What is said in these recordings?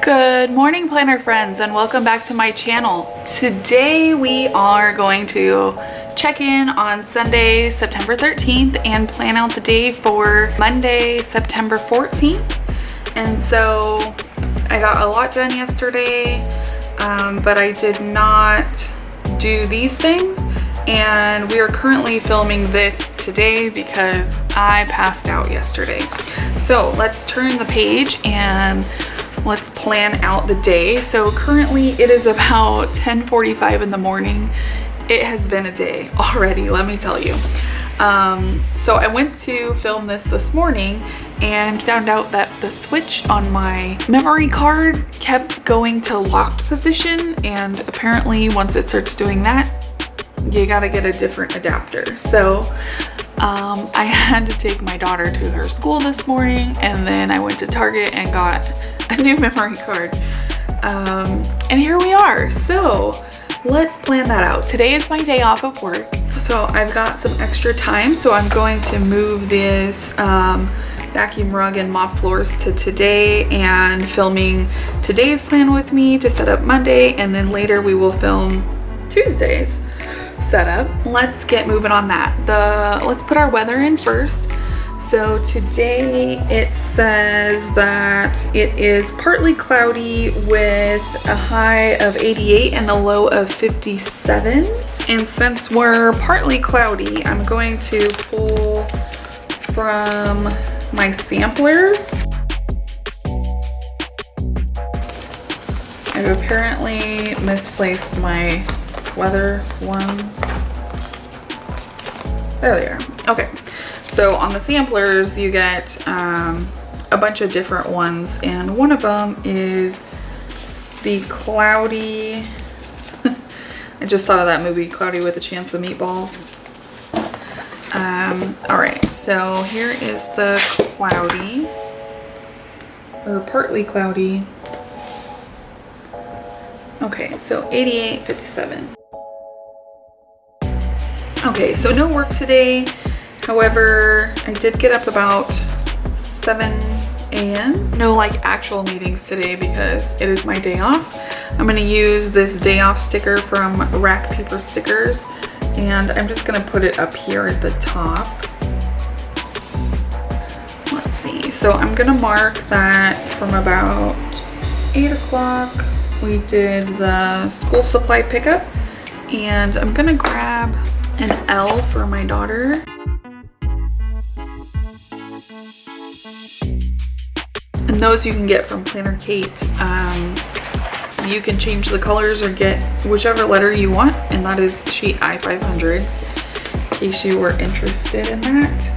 Good morning, planner friends, and welcome back to my channel. Today we are going to check in on Sunday, September 13th and plan out the day for Monday, September 14th. And so I got a lot done yesterday, but I did not do these things. And we are currently filming this today because I passed out yesterday. So let's turn the page and let's plan out the day. So currently it is about 10:45 in the morning. It has been a day already, let me tell you. So I went to film this morning and found out that the switch on my memory card kept going to locked position, and apparently once it starts doing that, you gotta get a different adapter. So I had to take my daughter to her school this morning, and then I went to Target and got a new memory card. And here we are. So let's plan that out. Today is my day off of work, so I've got some extra time. So I'm going to move this vacuum rug and mop floors to today, and filming today's plan with me to set up Monday, and then later we will film Tuesday's setup. Let's get moving on that. Let's put our weather in first. So today it says that it is partly cloudy with a high of 88 and a low of 57. And since we're partly cloudy, I'm going to pull from my samplers. I've apparently misplaced my weather ones. There they are. Okay. So on the samplers, you get a bunch of different ones, and one of them is the cloudy. I just thought of that movie, Cloudy with a Chance of Meatballs. All right, so here is the cloudy, or partly cloudy. Okay, so 88, 57. Okay, so no work today. However, I did get up about 7 a.m. No like actual meetings today because it is my day off. I'm gonna use this day off sticker from Rack Paper Stickers, and I'm just gonna put it up here at the top. Let's see, so I'm gonna mark that from about 8 o'clock we did the school supply pickup, and I'm gonna grab an L for my daughter. And those you can get from Planner Kate. You can change the colors or get whichever letter you want, and that is sheet I-500, in case you were interested in that.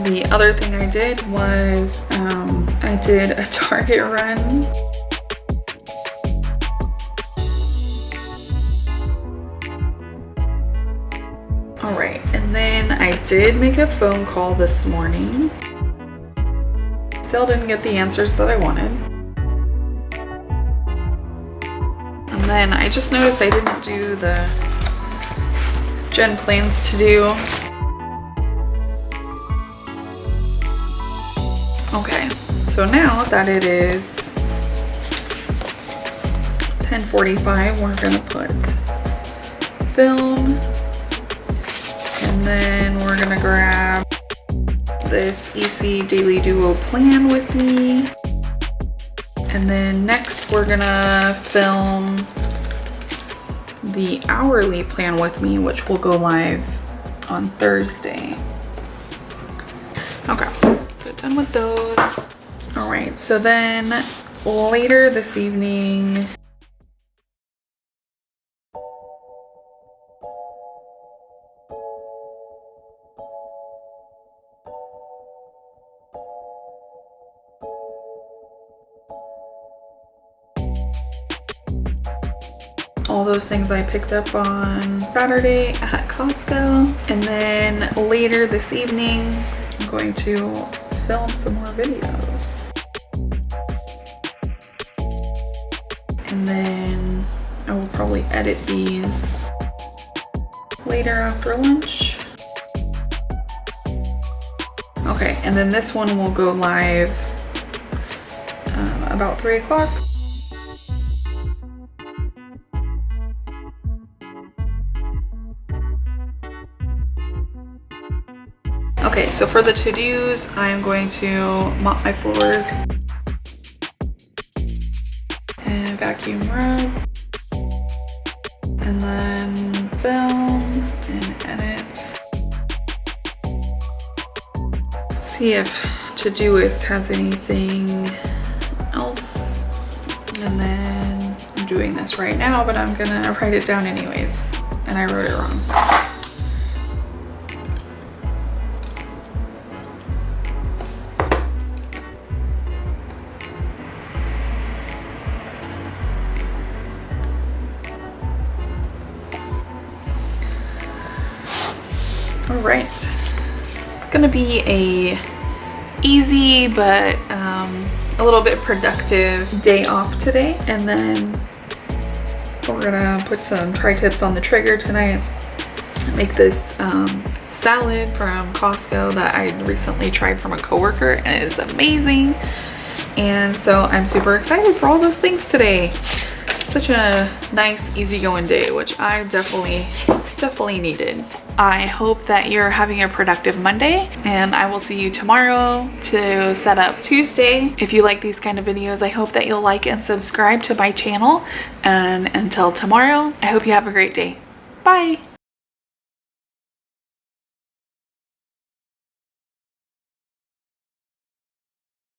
The other thing I did was I did a Target run. All right, and then I did make a phone call this morning. Still didn't get the answers that I wanted. And then I just noticed I didn't do the Gen plans to do. Okay, so now that it is 10:45, we're gonna put film. And then we're gonna grab this EC Daily Duo plan with me. And then next we're gonna film the hourly plan with me, which will go live on Thursday. Okay, so done with those. All right, so then later this evening, all those things I picked up on Saturday at Costco. And then later this evening, I'm going to film some more videos. And then I will probably edit these later after lunch. Okay, and then this one will go live about 3 o'clock. Okay, so for the to-dos, I'm going to mop my floors and vacuum rugs, and then film and edit. See if Todoist has anything else. And then I'm doing this right now, but I'm gonna write it down anyways, and I wrote it wrong. All right, it's gonna be a easy but a little bit productive day off today, and then we're gonna put some tri-tips on the trigger tonight. Make this salad from Costco that I recently tried from a coworker, and it is amazing. And so I'm super excited for all those things today. Such a nice, easygoing day, which I definitely needed. I hope that you're having a productive Monday, and I will see you tomorrow to set up Tuesday. If you like these kind of videos, I hope that you'll like and subscribe to my channel. And until tomorrow, I hope you have a great day. Bye.